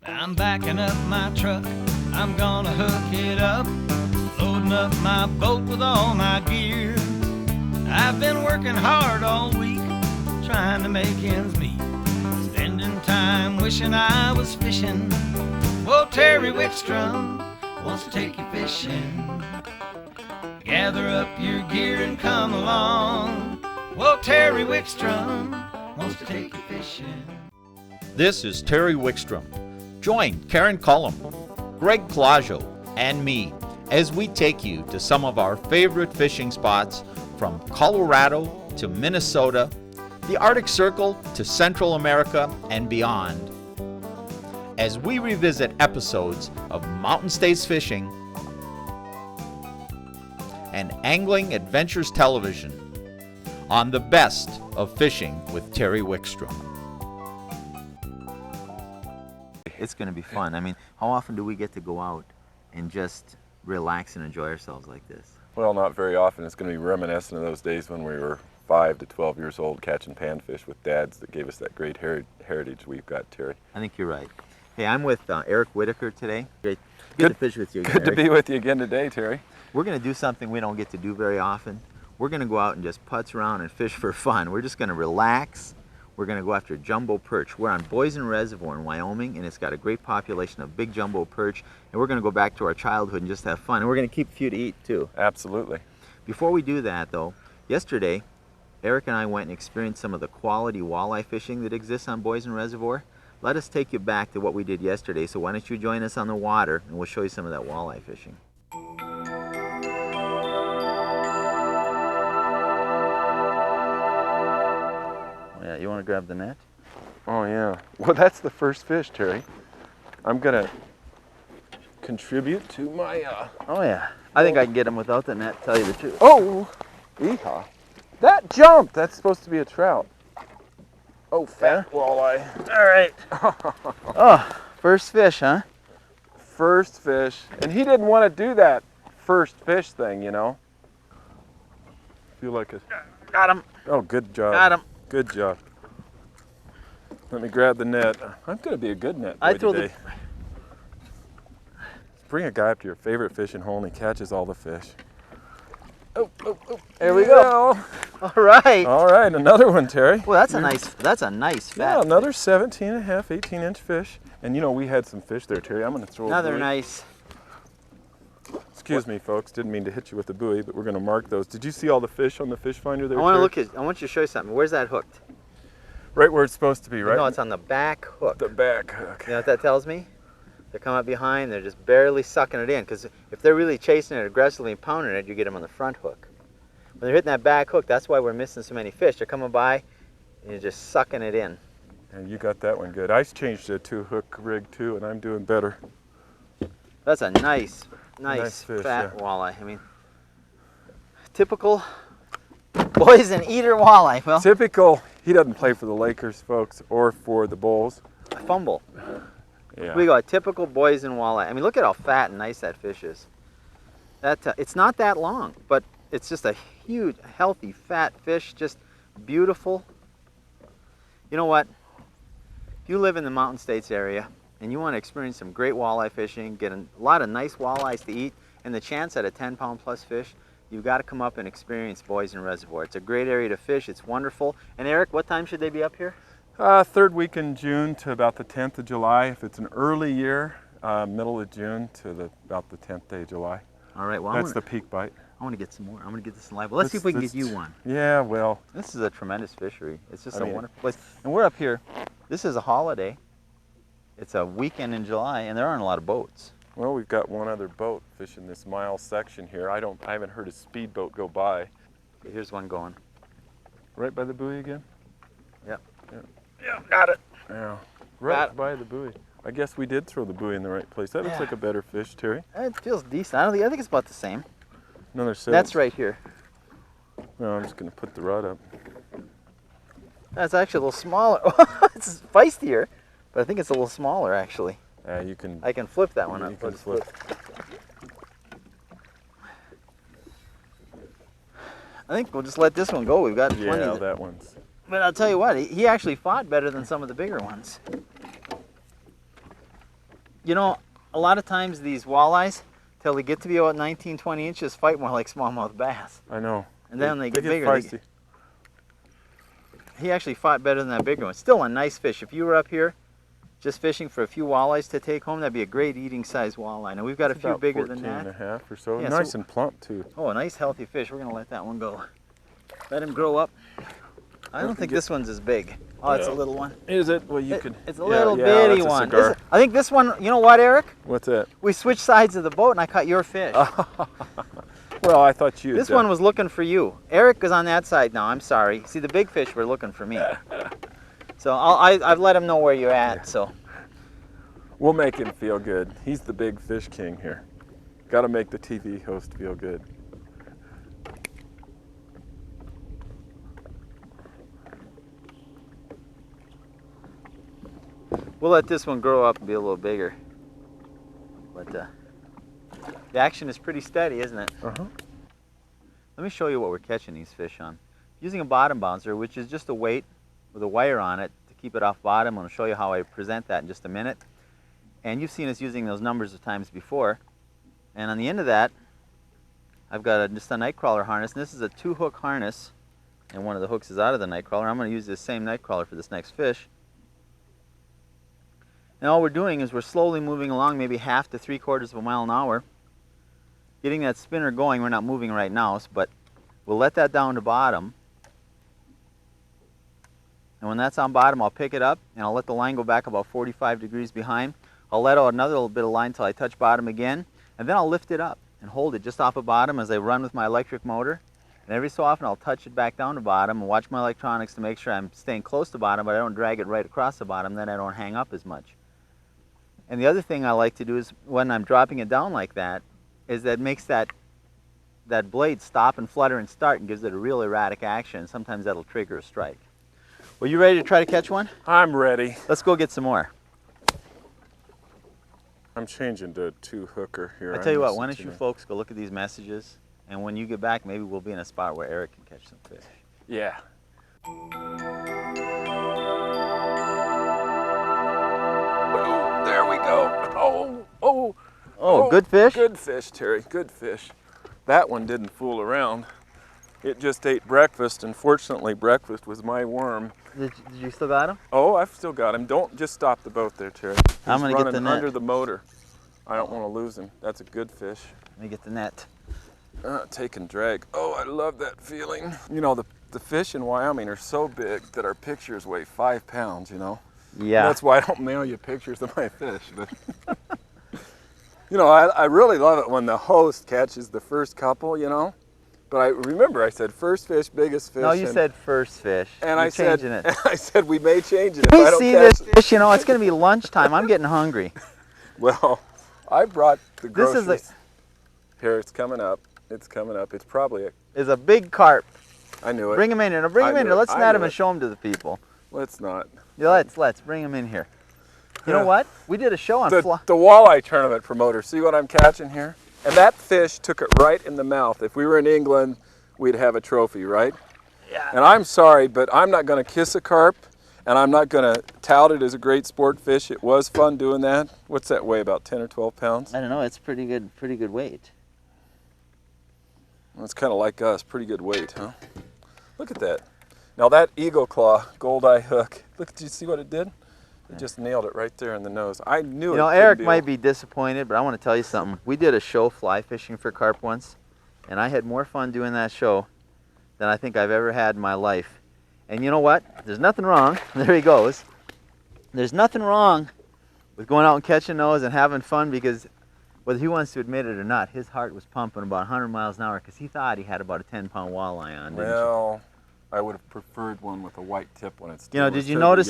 I'm backing up my truck, I'm gonna hook it up, loading up my boat with all my gear. I've been working hard all week, trying to make ends meet, spending time wishing I was fishing. Well, Terry Wickstrom wants to take you fishing. Gather up your gear and come along. Well, Terry Wickstrom wants to take you fishing. This is Terry Wickstrom. Join Karen Cullum, Greg Claudio, and me as we take you to some of our favorite fishing spots from Colorado to Minnesota, the Arctic Circle to Central America and beyond. As we revisit episodes of Mountain States Fishing and Angling Adventures Television on the best of fishing with Terry Wickstrom. It's going to be fun. I mean, how often do we get to go out and just relax and enjoy ourselves like this? Well, not very often. It's going to be reminiscent of those days when we were 5 to 12 years old catching panfish with dads that gave us that great heritage we've got, Terry. I think you're right. Hey, I'm with Eric Whitaker today. Good to fish with you again, Good to Eric. be with you again today, Terry. We're going to do something we don't get to do very often. We're going to go out and just putz around and fish for fun. We're just going to relax. We're going to go after jumbo perch. We're on Boysen Reservoir in Wyoming, and it's got a great population of big jumbo perch. And we're going to go back to our childhood and just have fun. And we're going to keep a few to eat, too. Absolutely. Before we do that, though, yesterday, Eric and I went and experienced some of the quality walleye fishing that exists on Boysen Reservoir. Let us take you back to what we did yesterday. So why don't you join us on the water, and we'll show you some of that walleye fishing. Yeah, you want to grab the net? Oh, yeah. Well, that's the first fish, Terry. I'm going to contribute to my... Oh, yeah. I think I can get him without the net, tell you the truth. Oh! Yeehaw. That jumped! That's supposed to be a trout. Oh, fat walleye. All right. Oh, first fish, huh? First fish. And he didn't want to do that first fish thing, you know? Feel like a... Got him. Oh, good job. Got him. Good job. Let me grab the net. I'm going to be a good net boy today. Bring a guy up to your favorite fishing hole and he catches all the fish. Oh, oh, oh. There we go. All right. All right, another one, Terry. Well, that's a nice fat. Yeah, another 17 and a half, 18-inch fish. And you know, we had some fish there, Terry. I'm going to throw another a buoy. Nice. Excuse me, folks. Didn't mean to hit you with the buoy, but we're going to mark those. Did you see all the fish on the fish finder there, I want to Terry? look at. I want you to show you something. Where's that hooked? Right where it's supposed to be, right? No, it's on the back hook. The back hook. You know what that tells me? They're coming up behind. They're just barely sucking it in. Because if they're really chasing it aggressively and pounding it, you get them on the front hook. When they're hitting that back hook, that's why we're missing so many fish. They're coming by, and you're just sucking it in. And you got that one good. I changed to a 2-hook rig too, and I'm doing better. That's a nice fish, fat yeah. walleye. I mean, typical Boysen eater walleye. Well, Typical. He doesn't play for the Lakers, folks, or for the Bulls. a fumble. Yeah. We go a typical Boysen walleye. I mean, look at how fat and nice that fish is. That it's not that long, but it's just a huge, healthy, fat fish, just beautiful. You know what? If you live in the Mountain States area and you want to experience some great walleye fishing, get a lot of nice walleyes to eat, and the chance at a 10-pound plus fish, you've got to come up and experience Boysen Reservoir. It's a great area to fish. It's wonderful. And Eric, what time should they be up here? Third week in June to about the 10th of July. If it's an early year, middle of June to about the 10th day of July. All right. Well, That's the peak bite. I want to get some more. I'm going to get this live. Well, let's see if we can get you one. Yeah, well. This is a tremendous fishery. It's just a wonderful place. And we're up here. This is a holiday. It's a weekend in July, and there aren't a lot of boats. Well, we've got one other boat fishing this mile section here. I haven't heard a speedboat go by. Okay, here's one going. Right by the buoy again? Yep. Yeah, got it. Yeah, right by the buoy. I guess we did throw the buoy in the right place. That looks like a better fish, Terry. It feels decent. I think it's about the same. Another 7. That's right here. No, I'm just going to put the rod up. That's actually a little smaller. It's feistier, but I think it's a little smaller actually. You can. I can flip that one up. You can Let's flip. I think we'll just let this one go. We've got plenty. Yeah, that one's. But I'll tell you what, he actually fought better than some of the bigger ones. You know, a lot of times these walleyes, till they get to be about 19, 20 inches, fight more like smallmouth bass. I know. And then they get get bigger. feisty. He actually fought better than that bigger one. Still a nice fish. If you were up here just fishing for a few walleyes to take home, that'd be a great eating size walleye. Now we've got It's a few about bigger 14 than and a that. half or so. Yeah, Nice so- and plump too. Oh, a nice healthy fish. We're gonna let that one go. Let him grow up. I don't think this one's as big. Oh, it's a Yeah. little one. Is it? Well, you could. It's a yeah, little yeah, bitty that's a one. cigar. I think this one, you know what, Eric? What's that? We switched sides of the boat and I caught your fish. Well, I thought you. This one was looking for you. Eric is on that side now. I'm sorry. See, the big fish were looking for me. So I've let him know where you're at. So We'll make him feel good. He's the big fish king here. Got to make the TV host feel good. we'll let this one grow up and be a little bigger. But the action is pretty steady, isn't it? Uh-huh. Let me show you what we're catching these fish on. Using a bottom bouncer, which is just a weight with a wire on it to keep it off bottom. I'm going to show you how I present that in just a minute. And you've seen us using those numbers of times before. And on the end of that, I've got just a night crawler harness. And this is a 2-hook harness, and one of the hooks is out of the night crawler. I'm going to use this same night crawler for this next fish. And all we're doing is we're slowly moving along, maybe half to 3/4 of a mile an hour, getting that spinner going. We're not moving right now, but we'll let that down to bottom. And when that's on bottom, I'll pick it up and I'll let the line go back about 45 degrees behind. I'll let out another little bit of line until I touch bottom again, and then I'll lift it up and hold it just off of bottom as I run with my electric motor. And every so often I'll touch it back down to bottom and watch my electronics to make sure I'm staying close to bottom, but I don't drag it right across the bottom, then I don't hang up as much. And the other thing I like to do is when I'm dropping it down like that, is that makes that blade stop and flutter and start and gives it a real erratic action. Sometimes that'll trigger a strike. Well, you ready to try to catch one? I'm ready. Let's go get some more. I'm changing to a 2-hooker here. I tell you what, I'm why don't listening you to- folks go look at these messages, and when you get back, maybe we'll be in a spot where Eric can catch some fish. Yeah. There we go. Oh, good fish? Good fish, Terry. Good fish. That one didn't fool around. It just ate breakfast, and fortunately, breakfast was my worm. Did you still got him? Oh, I've still got him. Don't just stop the boat there, Terry. I'm He's gonna get the running net. under the motor. I don't want to lose him. That's a good fish. Let me get the net. Take and drag. Oh, I love that feeling. You know, the fish in Wyoming are so big that our pictures weigh 5 pounds, you know? Yeah. That's why I don't mail you pictures of my fish. But you know, I really love it when the host catches the first couple, you know? But I remember I said first fish, biggest fish. No, you said first fish. And You're I said, changing it. I said we may change it if We I don't see catch this it. fish, you know, it's going to be lunchtime. I'm getting hungry. Well, I brought the This groceries. is Here, it's coming up. It's coming up. It's probably is a big carp. I knew it. Bring him in here. Now bring I him in knew here. it. Let's I net knew him and it. show him to the people. Let's not. Yeah, let's bring him in here. You know Yeah. what? We did a show on The fly. walleye tournament promoter. See what I'm catching here? And that fish took it right in the mouth. If we were in England, we'd have a trophy, right? Yeah. And I'm sorry, but I'm not going to kiss a carp, and I'm not going to tout it as a great sport fish. It was fun doing that. What's that weigh? About 10 or 12 pounds? I don't know. It's pretty good weight. Well, it's kind of like us. Pretty good weight, huh? Look at that. Now that eagle claw gold eye hook. Look, did you see what it did? It just nailed it right there in the nose. I knew it. You know, couldn't Eric be might be disappointed, but I want to tell you something. We did a show fly fishing for carp once, and I had more fun doing that show than I think I've ever had in my life. And you know what? There's nothing wrong. There he goes. There's nothing wrong with going out and catching those and having fun, because whether he wants to admit it or not, his heart was pumping about 100 miles an hour because he thought he had about a 10-pound walleye on, didn't you? Well, I would have preferred one with a white tip when it's. You know, did you notice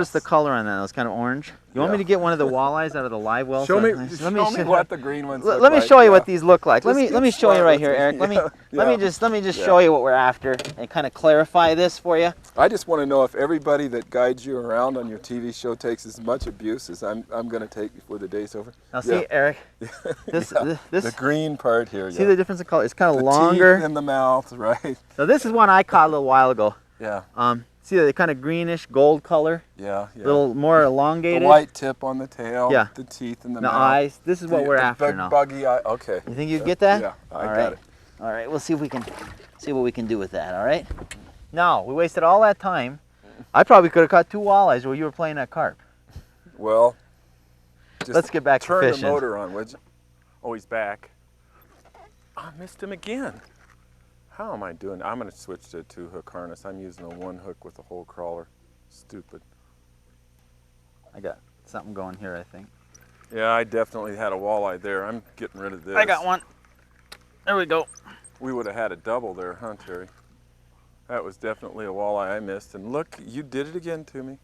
the color on that? It was kind of orange. You want me Yeah. to get one of the walleyes out of the live well? Show me, Let me show me what the green ones look Let me like. show you Yeah. what these look like. Let Just me get show you smart right with here, me. Eric. Let me Yeah. just show you what we're after and kind of clarify this for you. I just want to know if everybody that guides you around on your TV show takes as much abuse as I'm going to take before the day's over. Now see, Yeah. Eric, this The green part here. see the difference in color? It's kind of the longer. teeth in the mouth, right? So this is one I caught a little while ago. Yeah. See the kind of greenish gold color? Yeah, yeah. A little more elongated. The white tip on the tail, Yeah. the teeth and the The mouth. eyes. This is what we're the after big now. Buggy eye. Okay. You think you get that? Yeah, I All got right. it. All right, we'll see if we can see what we can do with that, all right? Now, we wasted all that time. I probably could have caught 2 walleyes while you were playing that carp. Well, just let's get back to turn fishing. the motor on, would you? Oh, he's back. I missed him again. How am I doing? I'm going to switch to a 2-hook harness. I'm using a 1-hook with a whole crawler. Stupid. I got something going here, I think. Yeah, I definitely had a walleye there. I'm getting rid of this. I got one. There we go. We would have had a double there, huh, Terry? That was definitely a walleye I missed. And look, you did it again to me.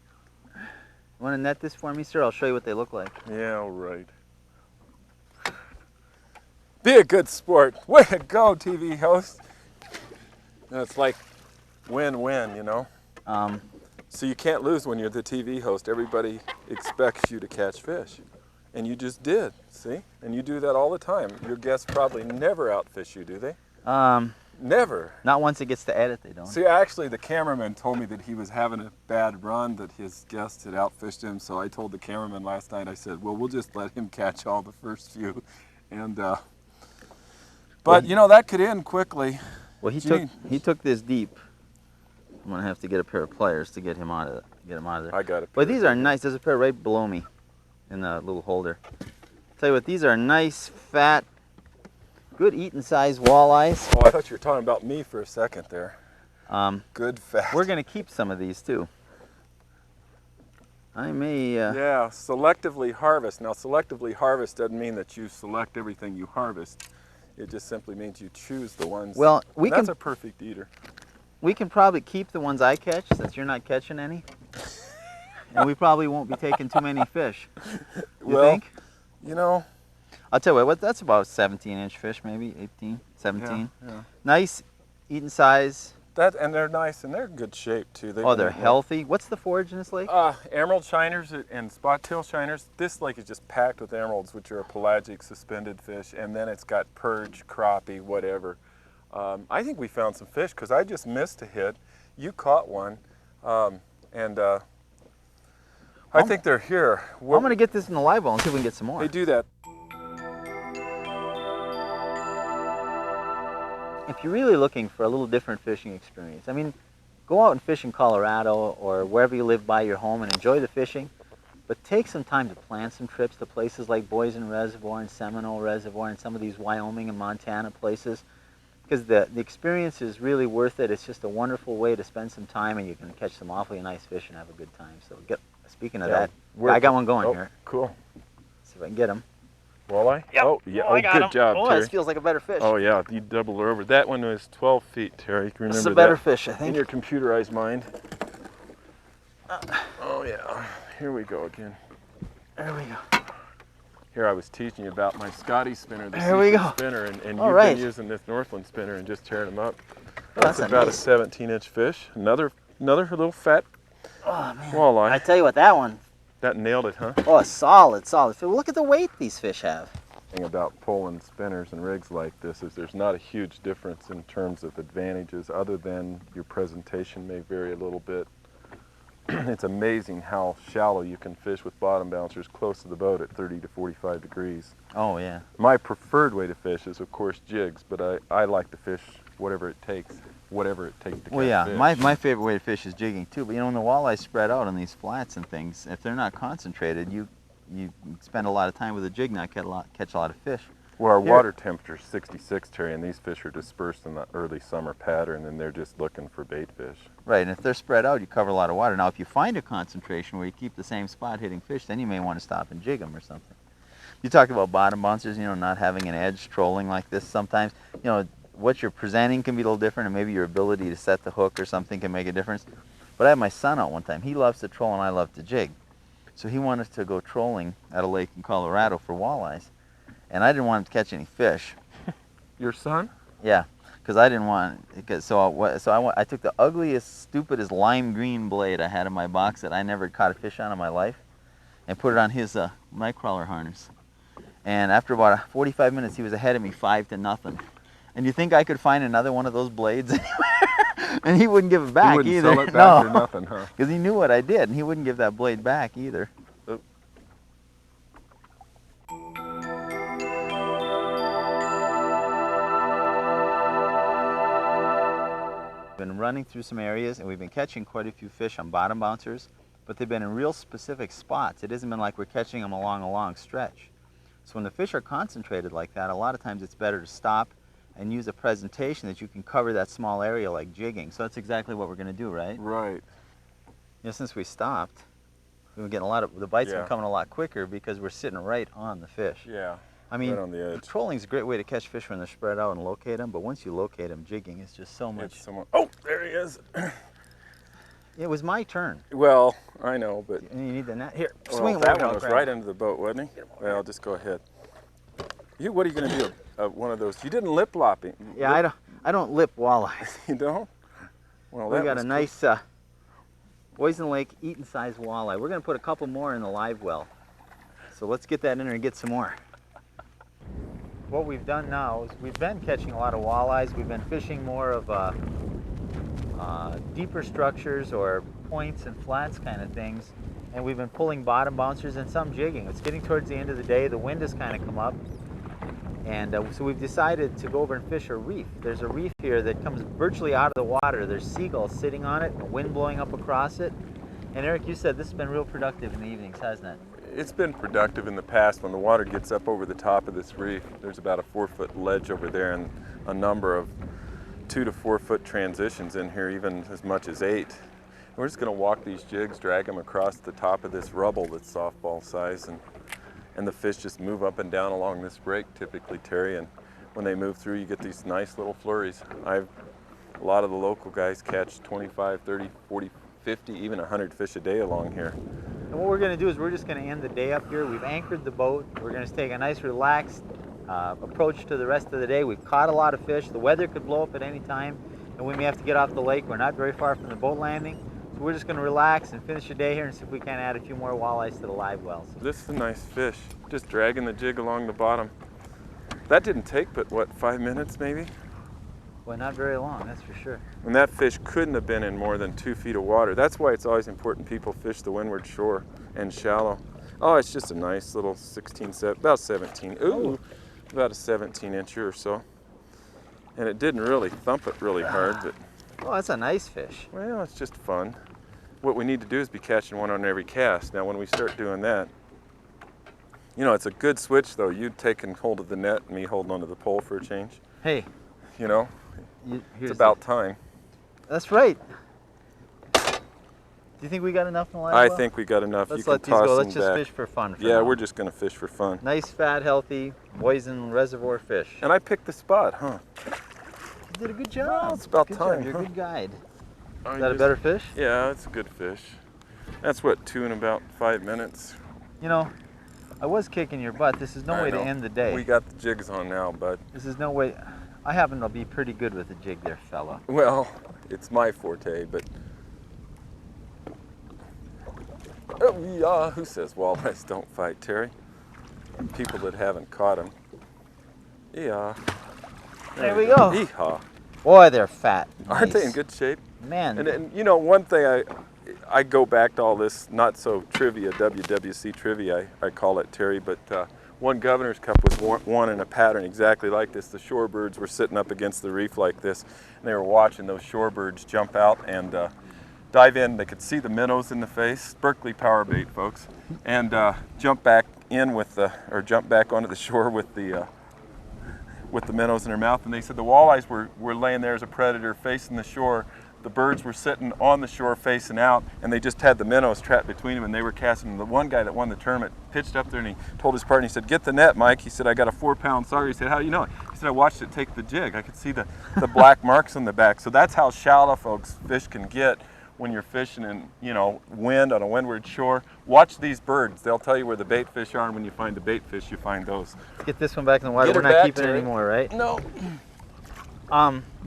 You want to net this for me, sir? I'll show you what they look like. Yeah, all right. Be a good sport. Way to go, TV host. And it's like win-win, you know? So you can't lose when you're the TV host. Everybody expects you to catch fish. And you just did, see? And you do that all the time. Your guests probably never outfish you, do they? Never. Not once it gets to edit, they don't. See, actually, the cameraman told me that he was having a bad run, that his guests had outfished him. So I told the cameraman last night, I said, well, we'll just let him catch all the first few. And, but, you know, that could end quickly. Well, he took this deep. I'm gonna have to get a pair of pliers to get him out of there. I got it. But these are nice. There's a pair right below me in the little holder. Tell you what, these are nice, fat, good eating size walleyes. Oh, I thought you were talking about me for a second there. Good fat. We're gonna keep some of these too. I may. Yeah, selectively harvest. Now, selectively harvest doesn't mean that you select everything you harvest. It just simply means you choose the ones. Well, that's a perfect eater. We can probably keep the ones I catch since you're not catching any. And we probably won't be taking too many fish. You think? You know. I'll tell you what, that's about 17-inch fish, maybe 18, 17. Yeah. Nice eating size. And they're nice and they're in good shape too. They're healthy. What's the forage in this lake? Emerald shiners and spot-tail shiners. This lake is just packed with emeralds, which are a pelagic suspended fish, and then it's got perch, crappie, whatever. I think we found some fish because I just missed a hit. You caught one, I think they're here. I'm going to get this in the live well and see if we can get some more. They do that. If you're really looking for a little different fishing experience, I mean, go out and fish in Colorado or wherever you live by your home and enjoy the fishing, but take some time to plan some trips to places like Boysen Reservoir and Seminole Reservoir and some of these Wyoming and Montana places, because the experience is really worth it. It's just a wonderful way to spend some time, and you can catch some awfully nice fish and have a good time. So speaking of that, I got one going here. Cool. See if I can get him. Walleye? Yep. Oh, yeah. I got good him. job, Oh, Terry. this feels like a better fish. Oh, yeah. You doubled her over. That one was 12 feet, Terry. Remember this is a better that fish, I think. in your computerized mind. Oh, yeah. Here we go again. There we go. Here I was teaching you about my Scotty spinner, the There we go. spinner, and you've right. been using this Northland spinner and just tearing them up. Oh, That's that's about nice. a 17-inch fish. Another little fat walleye. I tell you what, that one, That nailed it, huh? oh, solid. So look at the weight these fish have. The thing about pulling spinners and rigs like this is there's not a huge difference in terms of advantages other than your presentation may vary a little bit. It's amazing how shallow you can fish with bottom bouncers close to the boat at 30 to 45 degrees. Oh, yeah. My preferred way to fish is, of course, jigs, but I like to fish whatever it takes to Well, catch yeah, fish. my favorite way to fish is jigging too. But you know, when the walleyes spread out on these flats and things, if they're not concentrated, you spend a lot of time with a jig, not catch a lot of fish. Well, our water temperature is 66, Terry, and these fish are dispersed in the early summer pattern, and they're just looking for bait fish. Right, and if they're spread out, you cover a lot of water. Now, if you find a concentration where you keep the same spot hitting fish, then you may want to stop and jig them or something. You talked about bottom bouncers, you know, not having an edge trolling like this sometimes. You know, what you're presenting can be a little different, and maybe your ability to set the hook or something can make a difference. But I had my son out one time. He loves to troll, and I love to jig. So he wanted to go trolling at a lake in Colorado for walleyes. And I didn't want him to catch any fish. Your son? Yeah, because I didn't want. I took the ugliest, stupidest lime green blade I had in my box that I never caught a fish on in my life, and put it on his night crawler harness. And after about 45 minutes, he was ahead of me 5-0. And you think I could find another one of those blades anywhere? And he wouldn't give it back He wouldn't either. sell it back or nothing, huh? Because he knew what I did, and he wouldn't give that blade back either. Oop. Been running through some areas, and we've been catching quite a few fish on bottom bouncers, but they've been in real specific spots. It hasn't been like we're catching them along a long stretch. So when the fish are concentrated like that, a lot of times it's better to stop and use a presentation that you can cover that small area like jigging. So that's exactly what we're going to do, right? Right. You know, since we stopped, we've been getting a lot of, the bites have been coming a lot quicker because we're sitting right on the fish. Yeah. I mean, right on the edge. trolling is a great way to catch fish when they're spread out and locate them, but once you locate them, jigging is just so much. It's someone. Oh, there he is. It was my turn. Well, I know, but And you need the net. Here, well, swing it. that while one I was grab right it. under the boat, wasn't he? Well, just go ahead. What are you going to do? One of those? You didn't lip lopping. Yeah, I don't lip walleyes. You don't? Well, We that got was a cool. nice Boysen Lake eaten size walleye. We're going to put a couple more in the live well. So let's get that in there and get some more. What we've done now is we've been catching a lot of walleyes. We've been fishing more of deeper structures or points and flats kind of things. And we've been pulling bottom bouncers and some jigging. It's getting towards the end of the day. The wind has kind of come up. And so we've decided to go over and fish a reef. There's a reef here that comes virtually out of the water. There's seagulls sitting on it, and the wind blowing up across it. And Eric, you said this has been real productive in the evenings, hasn't it? It's been productive in the past when the water gets up over the top of this reef. There's about a 4-foot ledge over there and a number of 2 to 4 foot transitions in here, even as much as 8. We're just going to walk these jigs, drag them across the top of this rubble that's softball size, and the fish just move up and down along this break typically, Terry, and when they move through you get these nice little flurries. A lot of the local guys catch 25, 30, 40, 50, even 100 fish a day along here. And what we're going to do is we're just going to end the day up here. We've anchored the boat. We're going to take a nice relaxed approach to the rest of the day. We've caught a lot of fish. The weather could blow up at any time, and we may have to get off the lake. We're not very far from the boat landing. So we're just going to relax and finish the day here and see if we can add a few more walleyes to the live wells. This is a nice fish, just dragging the jig along the bottom. That didn't take but what, 5 minutes maybe? Well, not very long, that's for sure. And that fish couldn't have been in more than 2 feet of water. That's why it's always important people fish the windward shore and shallow. Oh, it's just a nice little 16, about 17, ooh, about a 17 incher or so. And it didn't really thump it really hard, but Oh, that's a nice fish. well, it's just fun. What we need to do is be catching one on every cast. Now, when we start doing that, you know, it's a good switch though. You taking hold of the net and me holding onto the pole for a change. Hey, You know, here's it's about time. That's right. Do you think we got enough in the live I well? think we got enough. Let's You can let these toss go. them Let's just back. fish for fun. For Yeah, now. we're just gonna fish for fun. Nice, fat, healthy Boysen Reservoir fish. And I picked the spot, huh? You did a good job. Well, it's about Good time, job. You're huh? a good guide. I Is that a just- better fish? Yeah, it's a good fish. That's what, 2 in about 5 minutes. You know, I was kicking your butt. This is no I way to know. end the day. We got the jigs on now, bud. This is no way. I happen to be pretty good with the jig there, fella. Well, it's my forte, but. Oh, yeah, who says walleyes don't fight, Terry? People that haven't caught them. Yeah. There we go. Yeehaw. Boy, they're fat. Aren't they in Nice. good shape? Man. And you know, one thing I go back to all this not so trivia, WWC trivia, I call it, Terry, but one Governor's Cup was won in a pattern exactly like this. The shorebirds were sitting up against the reef like this, and they were watching those shorebirds jump out and dive in. They could see the minnows in the face, Berkeley power bait, folks, and jump back in or jump back onto the shore with the minnows in their mouth. And they said the walleyes were laying there as a predator facing the shore. The birds were sitting on the shore facing out, and they just had the minnows trapped between them, and they were casting. The one guy that won the tournament pitched up there and he told his partner, he said, "Get the net, Mike." He said, "I got a 4-pound sauger." He said, "How do you know it?" He said, "I watched it take the jig. I could see the black marks on the back." So that's how shallow, folks, fish can get when you're fishing in, you know, wind on a windward shore. Watch these birds. They'll tell you where the bait fish are, and when you find the bait fish, you find those. Let's get this one back in the water. Get We're her not back, keeping it Terry. anymore, right? No.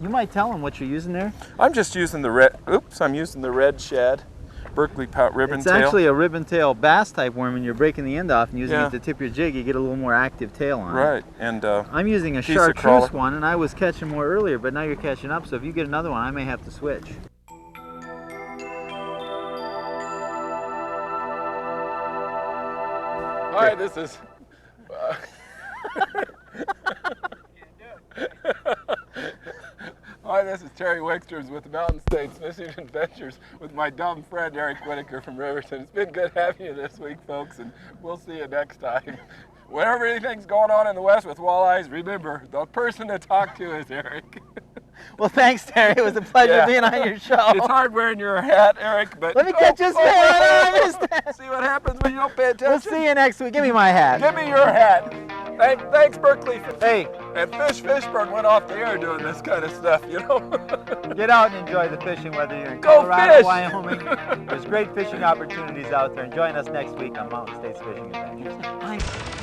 You might tell them what you're using there. I'm just using the red, I'm using the red shad. Berkeley pout ribbon It's tail. actually a ribbon tail bass type worm, and you're breaking the end off and using Yeah. it to tip your jig, you get a little more active tail on it. Right, and I'm using a piece of chartreuse crawler. one, and I was catching more earlier, but now you're catching up, so if you get another one, I may have to switch. Hi, this is. Hi, this is Terry Wickstrom with the Mountain States Fishing Adventures with my dumb friend Eric Whitaker from Riverton. It's been good having you this week, folks, and we'll see you next time. Whenever anything's going on in the West with walleyes, remember, the person to talk to is Eric. Well, thanks, Terry. It was a pleasure Yeah. being on your show. It's hard wearing your hat, Eric, but... Let me catch this hat. I missed that. See what happens when you don't pay attention? We'll see you next week. Give me my hat. Give me your hat. Thanks, Berkeley. Hey, And Fishburne went off the air doing this kind of stuff, you know? get out and enjoy the fishing, whether you're in Go Colorado, fish. Wyoming. There's great fishing opportunities out there. And join us next week on Mountain States Fishing Adventures.